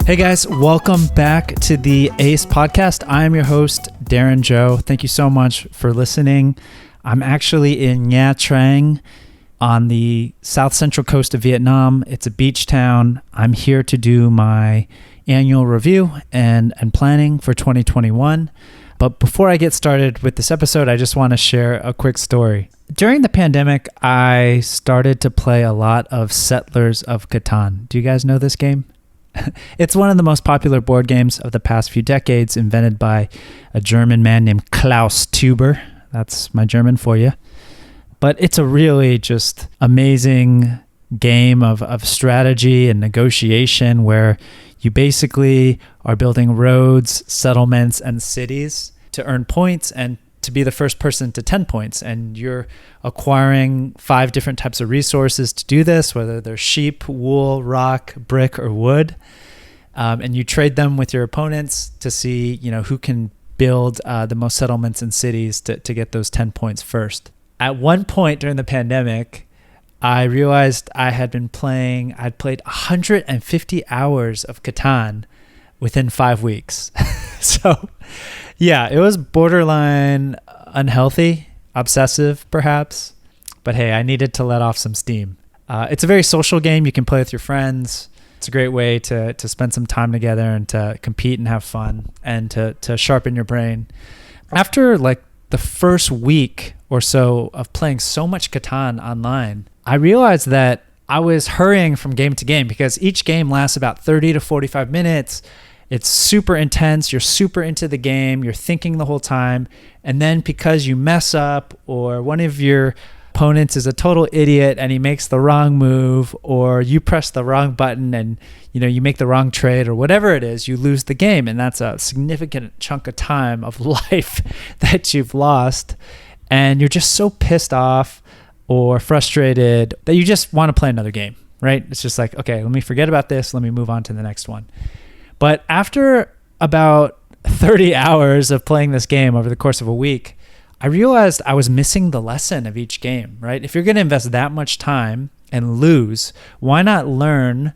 Hey guys, welcome back to the ASE podcast. I'm your host, Darren Joe. Thank you so much for listening. I'm actually in Nha Trang on the south central coast of Vietnam. It's a beach town. I'm here to do my annual review and planning for 2021. But before I get started with this episode, I just want to share a quick story. During the pandemic, I started to play a lot of Settlers of Catan. Do you guys know this game? It's one of the most popular board games of the past few decades, invented by a German man named Klaus Teuber. That's my German for you. But it's a really just amazing game of strategy and negotiation where you basically are building roads, settlements, and cities to earn points and to be the first person to 10 points. And you're acquiring 5 different types of resources to do this, whether they're sheep, wool, rock, brick, or wood. And you trade them with your opponents to see, who can build the most settlements and cities to get those 10 points first. At one point during the pandemic, I realized I'd played 150 hours of Catan within 5 weeks. So yeah, it was borderline unhealthy, obsessive perhaps, but hey, I needed to let off some steam. It's a very social game. You can play with your friends. It's a great way to spend some time together and to compete and have fun and to sharpen your brain. After like the first week or so of playing so much Catan online, I realized that I was hurrying from game to game because each game lasts about 30 to 45 minutes. It's super intense. You're super into the game. You're thinking the whole time. And then because you mess up or one of your opponents is a total idiot and he makes the wrong move, or you press the wrong button and you make the wrong trade or whatever it is, you lose the game. And that's a significant chunk of time of life that you've lost. And you're just so pissed off or frustrated that you just want to play another game, right? It's just like, okay, let me forget about this. Let me move on to the next one. But after about 30 hours of playing this game over the course of a week, I realized I was missing the lesson of each game, right? If you're going to invest that much time and lose, why not learn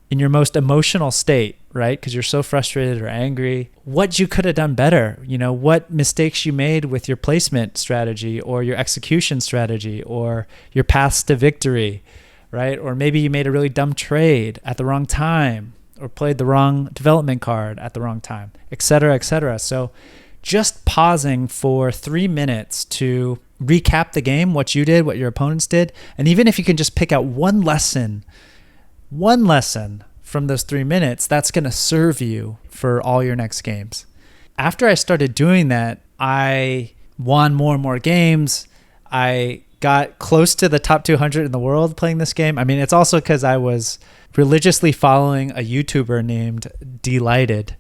in your most emotional state, right? Because you're so frustrated or angry, what you could have done better, what mistakes you made with your placement strategy or your execution strategy or your paths to victory, right? Or maybe you made a really dumb trade at the wrong time, or played the wrong development card at the wrong time, et cetera, et cetera. So just pausing for 3 minutes to recap the game, what you did, what your opponents did, and even if you can just pick out one lesson from those 3 minutes, that's going to serve you for all your next games. After I started doing that, I won more and more games. I got close to the top 200 in the world playing this game. I mean, it's also because I was religiously following a YouTuber named Delighted,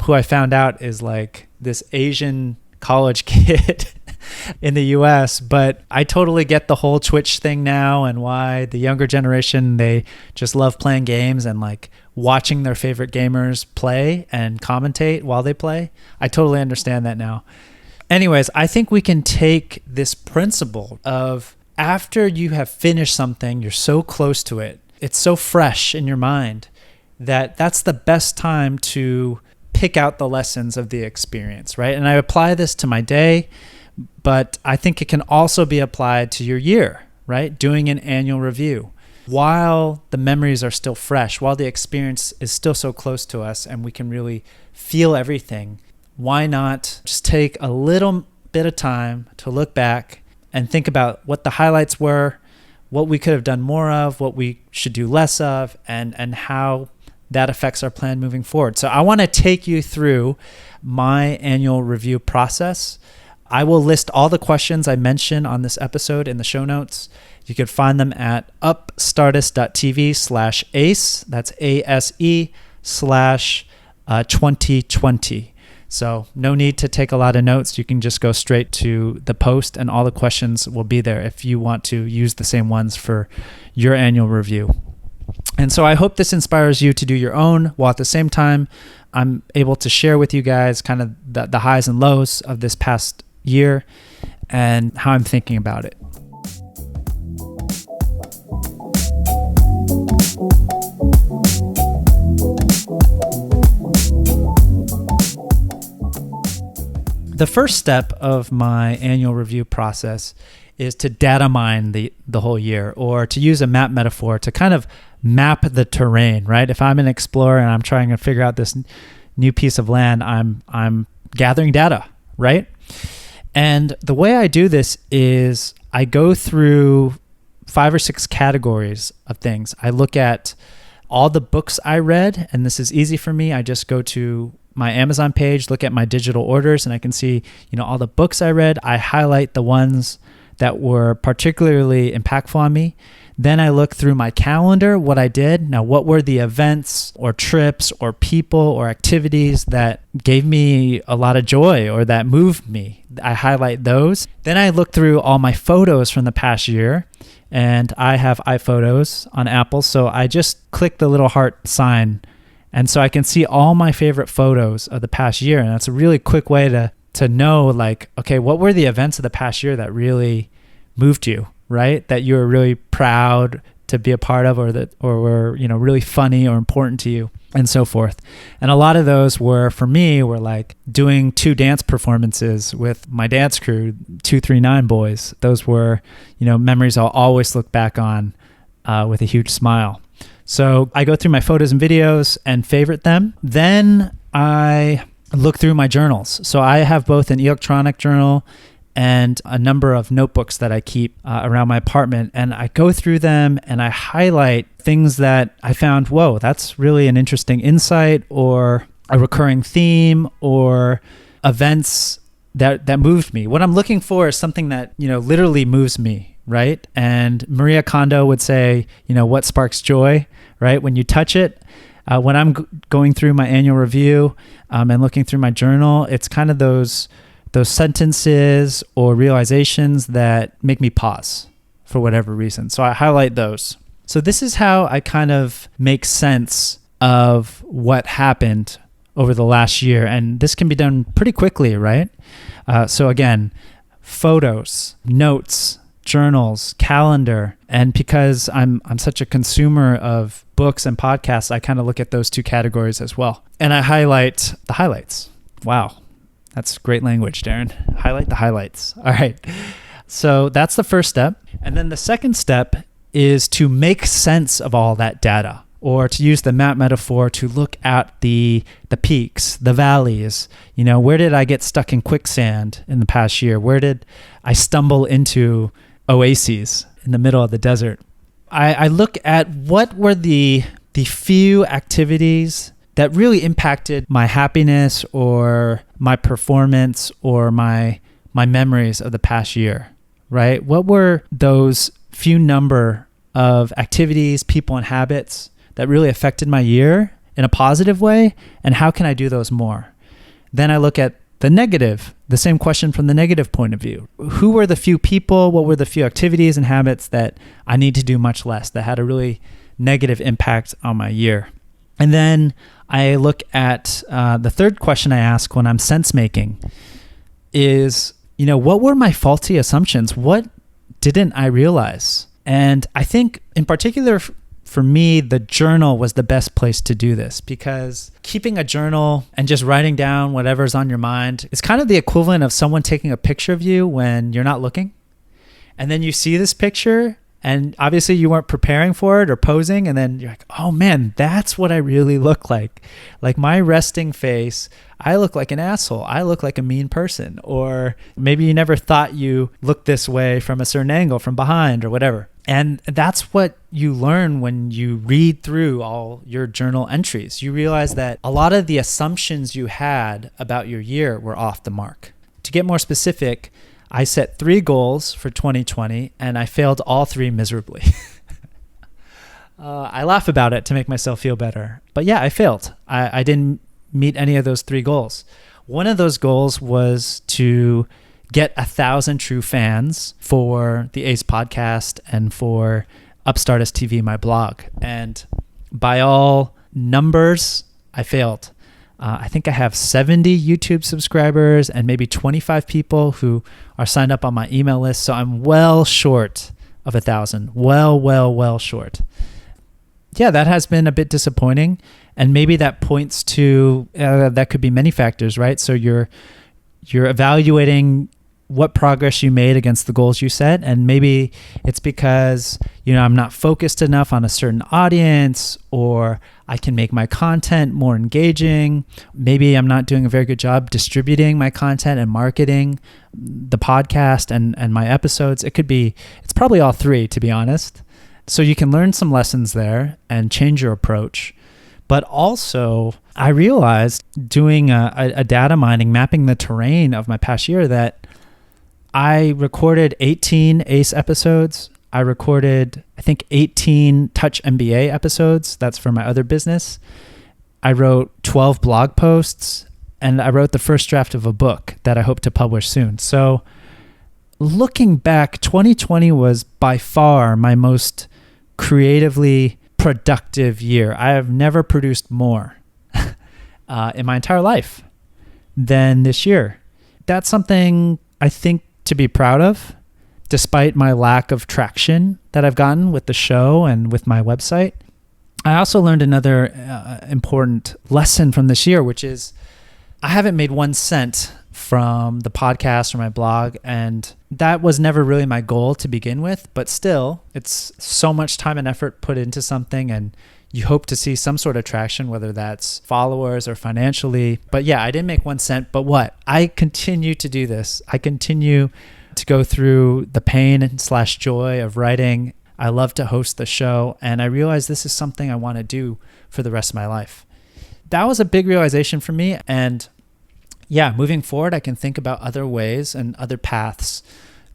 who I found out is like this Asian college kid in the US. But I totally get the whole Twitch thing now and why the younger generation, they just love playing games and like watching their favorite gamers play and commentate while they play. I totally understand that now. Anyways, I think we can take this principle of after you have finished something, you're so close to it, it's so fresh in your mind that that's the best time to pick out the lessons of the experience, right? And I apply this to my day, but I think it can also be applied to your year, right? Doing an annual review. While the memories are still fresh, while the experience is still so close to us and we can really feel everything, why not just take a little bit of time to look back and think about what the highlights were, what we could have done more of, what we should do less of, and how that affects our plan moving forward. So I want to take you through my annual review process. I will list all the questions I mentioned on this episode in the show notes. You can find them at upstartist.tv/ASE. That's ASE/2020. So no need to take a lot of notes. You can just go straight to the post and all the questions will be there if you want to use the same ones for your annual review. And so I hope this inspires you to do your own, while at the same time, I'm able to share with you guys kind of the highs and lows of this past year and how I'm thinking about it. the first step of my annual review process is to data mine the whole year, or to use a map metaphor, to kind of map the terrain, right? If I'm an explorer and I'm trying to figure out this new piece of land, I'm gathering data, right? And the way I do this is I go through 5 or 6 categories of things. I look at all the books I read, and this is easy for me. I just go to my Amazon page, look at my digital orders, and I can see, all the books I read. I highlight the ones that were particularly impactful on me. Then I look through my calendar, what I did. Now, what were the events or trips or people or activities that gave me a lot of joy or that moved me? I highlight those. Then I look through all my photos from the past year, and I have iPhotos on Apple, so I just click the little heart sign, and so I can see all my favorite photos of the past year. And that's a really quick way to know, like, okay, what were the events of the past year that really moved you, right? That you were really proud to be a part of, or were, really funny or important to you, and so forth. And a lot of those were like doing 2 dance performances with my dance crew, 239 boys. Those were, memories I'll always look back on with a huge smile. So I go through my photos and videos and favorite them. Then I look through my journals. So I have both an electronic journal and a number of notebooks that I keep around my apartment. And I go through them and I highlight things that I found, whoa, that's really an interesting insight, or a recurring theme, or events that moved me. What I'm looking for is something that, literally moves me, right? And Maria Kondo would say, what sparks joy, right? When you touch it. When I'm going through my annual review and looking through my journal, it's kind of those sentences or realizations that make me pause for whatever reason. So I highlight those. So this is how I kind of make sense of what happened over the last year. And this can be done pretty quickly, right? So again, photos, notes, journals, calendar. And because I'm such a consumer of books and podcasts, I kind of look at those 2 categories as well. And I highlight the highlights. Wow. That's great language, Darren. Highlight the highlights. All right. So that's the first step. And then the second step is to make sense of all that data, or to use the map metaphor, to look at the peaks, the valleys. Where did I get stuck in quicksand in the past year? Where did I stumble into oases in the middle of the desert? I look at what were the few activities that really impacted my happiness or my performance or my memories of the past year, right? What were those few number of activities, people, and habits that really affected my year in a positive way, and how can I do those more? Then I look at the negative, the same question from the negative point of view. Who were the few people, what were the few activities and habits that I need to do much less, that had a really negative impact on my year? And then I look at the third question I ask when I'm sense making is, what were my faulty assumptions? What didn't I realize? And I think in particular for me, the journal was the best place to do this, because keeping a journal and just writing down whatever's on your mind is kind of the equivalent of someone taking a picture of you when you're not looking. And then you see this picture, and obviously you weren't preparing for it or posing, and then you're like, oh man, that's what I really look like. Like my resting face, I look like an asshole. I look like a mean person. Or maybe you never thought you looked this way from a certain angle, from behind or whatever. And that's what you learn when you read through all your journal entries. You realize that a lot of the assumptions you had about your year were off the mark. To get more specific, I set 3 goals for 2020 and I failed all 3 miserably. I laugh about it to make myself feel better. But yeah, I failed. I didn't meet any of those 3 goals. One of those goals was to get 1,000 true fans for the ACE podcast and for Upstartist TV, my blog. And by all numbers, I failed. I think I have 70 YouTube subscribers and maybe 25 people who are signed up on my email list. So I'm well short of 1,000. Well short. Yeah, that has been a bit disappointing. And maybe that points to, that could be many factors, right? So you're you're evaluating what progress you made against the goals you set. And maybe it's because, I'm not focused enough on a certain audience, or I can make my content more engaging. Maybe I'm not doing a very good job distributing my content and marketing the podcast and my episodes. It's probably all three, to be honest. So you can learn some lessons there and change your approach. But also, I realized doing a data mining, mapping the terrain of my past year, that I recorded 18 ACE episodes. I recorded, I think, 18 Touch MBA episodes. That's for my other business. I wrote 12 blog posts, and I wrote the first draft of a book that I hope to publish soon. So looking back, 2020 was by far my most creatively productive year. I have never produced more in my entire life than this year. That's something I think to be proud of, despite my lack of traction that I've gotten with the show and with my website. I also learned another important lesson from this year, which is I haven't made 1 cent from the podcast or my blog, and that was never really my goal to begin with, but still, it's so much time and effort put into something, and you hope to see some sort of traction, whether that's followers or financially. But yeah, I didn't make 1 cent, but what? I continue to do this. I continue to go through the pain / joy of writing. I love to host the show, and I realize this is something I want to do for the rest of my life. That was a big realization for me, and yeah, moving forward, I can think about other ways and other paths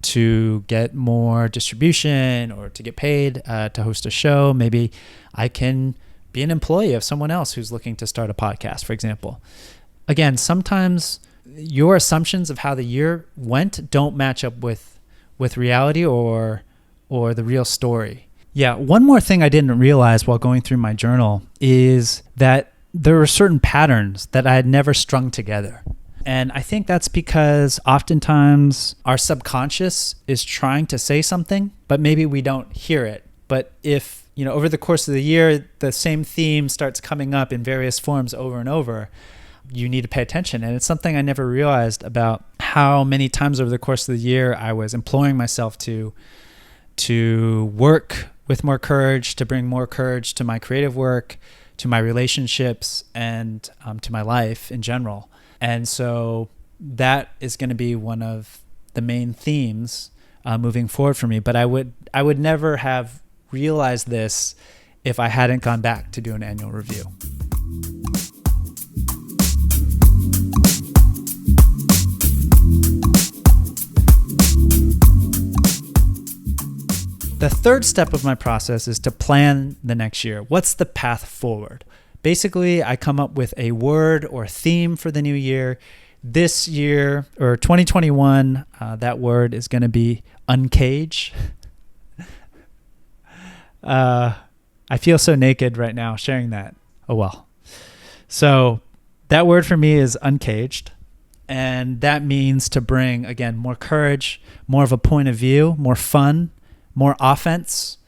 to get more distribution or to get paid to host a show. Maybe I can be an employee of someone else who's looking to start a podcast, for example. Again, sometimes your assumptions of how the year went don't match up with reality or the real story. Yeah, one more thing I didn't realize while going through my journal is that there were certain patterns that I had never strung together. And I think that's because oftentimes our subconscious is trying to say something, but maybe we don't hear it. But if, over the course of the year, the same theme starts coming up in various forms over and over, you need to pay attention. And it's something I never realized about how many times over the course of the year I was employing myself to work with more courage, to bring more courage to my creative work, to my relationships, and to my life in general. And so that is going to be one of the main themes moving forward for me. But I would never have realized this if I hadn't gone back to do an annual review. The third step of my process is to plan the next year. What's the path forward? Basically, I come up with a word or theme for the new year. This year, or 2021, that word is going to be uncage. I feel so naked right now sharing that. Oh well. So that word for me is uncaged. And that means to bring, again, more courage, more of a point of view, more fun, more offense,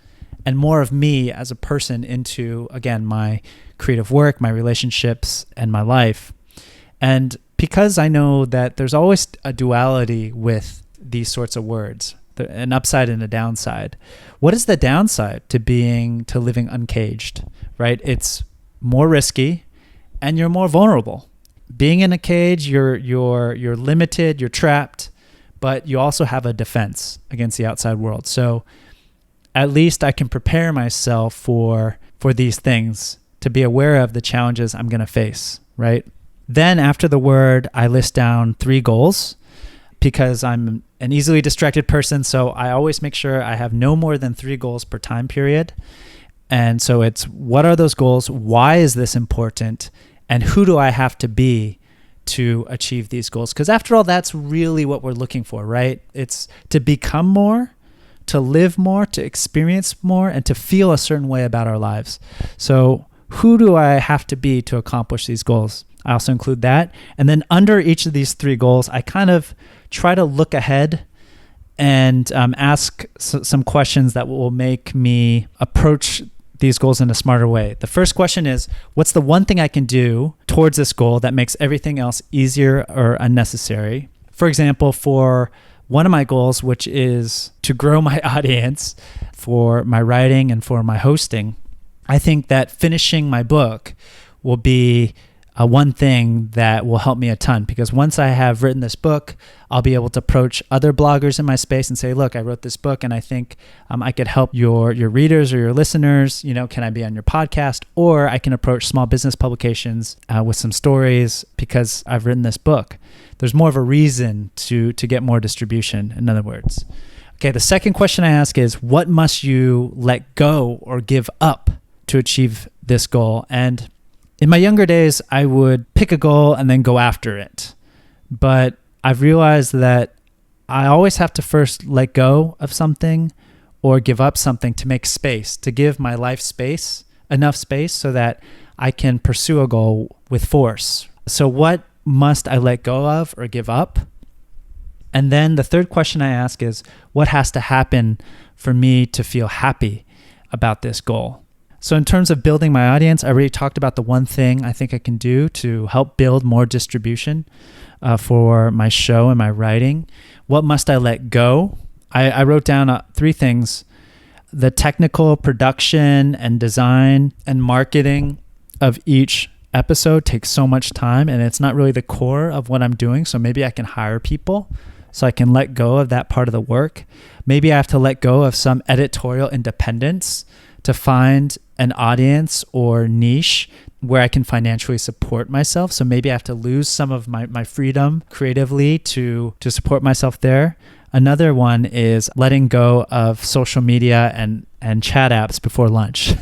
and more of me as a person into, again, my creative work, my relationships, and my life. And because I know that there's always a duality with these sorts of words, an upside and a downside. What is the downside to living uncaged, right? It's more risky and you're more vulnerable. Being in a cage, you're limited, you're trapped, but you also have a defense against the outside world. So at least I can prepare myself for these things, to be aware of the challenges I'm going to face, right? Then after the word, I list down 3 goals because I'm an easily distracted person. So I always make sure I have no more than 3 goals per time period. And so it's, what are those goals? Why is this important? And who do I have to be to achieve these goals? Because after all, that's really what we're looking for, right? It's to become more, to live more, to experience more, and to feel a certain way about our lives. So who do I have to be to accomplish these goals? I also include that. And then under each of these 3 goals, I kind of try to look ahead and ask some questions that will make me approach these goals in a smarter way. The first question is, what's the one thing I can do towards this goal that makes everything else easier or unnecessary? For example, for one of my goals, which is to grow my audience for my writing and for my hosting, I think that finishing my book will be one thing that will help me a ton, because once I have written this book, I'll be able to approach other bloggers in my space and say, look, I wrote this book and I think I could help your readers or your listeners. Can I be on your podcast? Or I can approach small business publications with some stories because I've written this book. There's more of a reason to get more distribution, in other words. Okay, the second question I ask is, what must you let go or give up to achieve this goal? And in my younger days, I would pick a goal and then go after it. But I've realized that I always have to first let go of something or give up something to make space, to give my life space, enough space so that I can pursue a goal with force. So what must I let go of or give up? And then the third question I ask is, what has to happen for me to feel happy about this goal? So in terms of building my audience, I already talked about the one thing I think I can do to help build more distribution for my show and my writing. What must I let go? I wrote down 3 things: the technical production and design and marketing of each episode takes so much time, and it's not really the core of what I'm doing. So maybe I can hire people so I can let go of that part of the work. Maybe I have to let go of some editorial independence to find an audience or niche where I can financially support myself. So maybe I have to lose some of my freedom creatively to support myself there. Another one is letting go of social media and chat apps before lunch.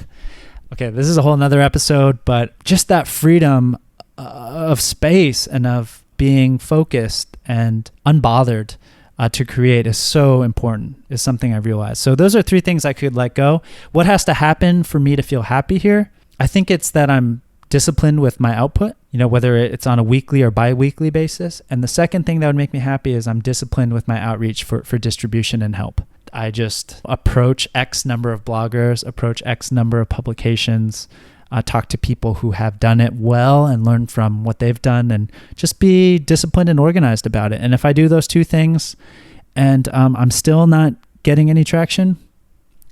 Okay, this is a whole nother episode, but just that freedom of space and of being focused and unbothered to create is so important, is something I realized. So those are 3 things I could let go. What has to happen for me to feel happy here? I think it's that I'm disciplined with my output, whether it's on a weekly or bi-weekly basis. And the second thing that would make me happy is I'm disciplined with my outreach for distribution and help. I just approach X number of bloggers, approach X number of publications, talk to people who have done it well and learn from what they've done, and just be disciplined and organized about it. And if I do those 2 things and I'm still not getting any traction,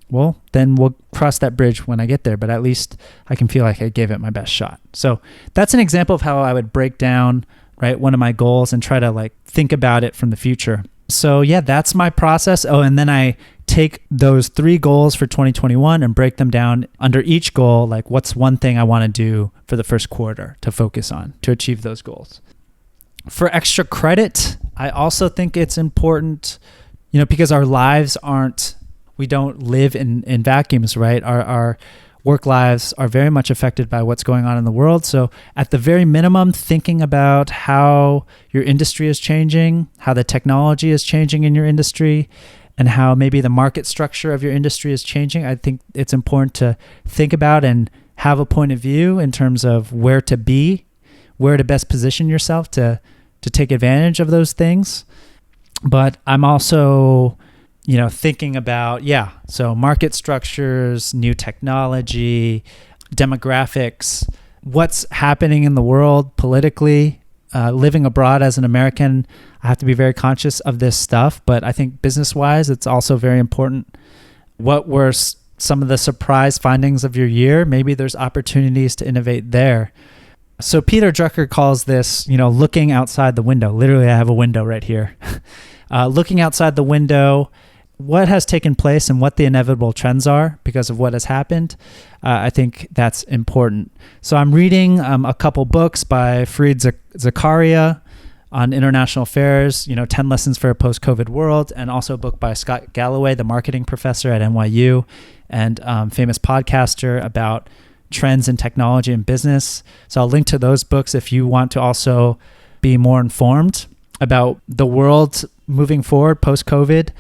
well, then we'll cross that bridge when I get there. But at least I can feel like I gave it my best shot. So that's an example of how I would break down, right, one of my goals and try to think about it from the future. So yeah, that's my process. Oh, and then I take those 3 goals for 2021 and break them down under each goal. Like, what's one thing I want to do for the first quarter to focus on to achieve those goals? For extra credit, I also think it's important, because our lives we don't live in vacuums, right? Our work lives are very much affected by what's going on in the world. So at the very minimum, thinking about how your industry is changing, how the technology is changing in your industry, and how maybe the market structure of your industry is changing. I think it's important to think about and have a point of view in terms of where to be, where to best position yourself to take advantage of those things. But I'm also thinking about, so market structures, new technology, demographics, what's happening in the world politically. Living abroad as an American, I have to be very conscious of this stuff, but I think business-wise, it's also very important. What were some of the surprise findings of your year? Maybe there's opportunities to innovate there. So Peter Drucker calls this, looking outside the window. Literally, I have a window right here. Looking outside the window, what has taken place and what the inevitable trends are because of what has happened. I think that's important. So I'm reading a couple books by Fareed Zakaria on international affairs, 10 Lessons for a Post-COVID World, and also a book by Scott Galloway, the marketing professor at NYU and famous podcaster about trends in technology and business. So I'll link to those books if you want to also be more informed about the world moving forward post-COVID.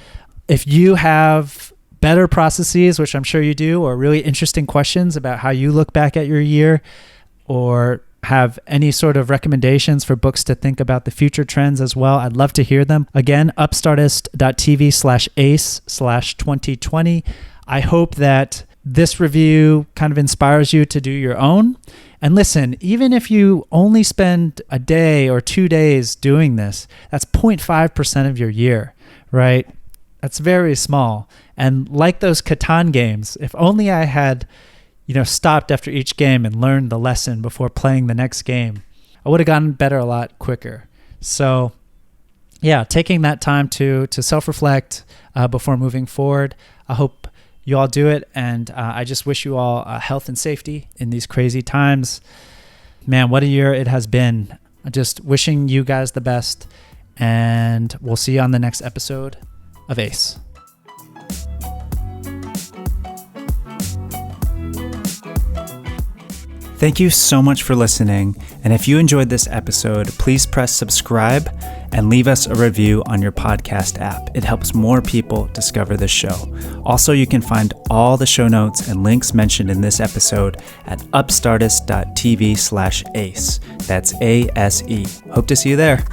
If you have better processes, which I'm sure you do, or really interesting questions about how you look back at your year, or have any sort of recommendations for books to think about the future trends as well, I'd love to hear them. Again, upstartist.tv/ace/2020. I hope that this review kind of inspires you to do your own. And listen, even if you only spend a day or 2 days doing this, that's 0.5% of your year, right? That's very small. And like those Catan games, if only I had, stopped after each game and learned the lesson before playing the next game, I would have gotten better a lot quicker. So yeah, taking that time to self-reflect before moving forward. I hope you all do it, and I just wish you all health and safety in these crazy times. Man, what a year it has been. Just wishing you guys the best, and we'll see you on the next episode of ACE. Thank you so much for listening, and if you enjoyed this episode, please press subscribe and leave us a review on your podcast app. It helps more people discover this show. Also, you can find all the show notes and links mentioned in this episode at upstartist.tv/ACE. That's ASE. Hope to see you there.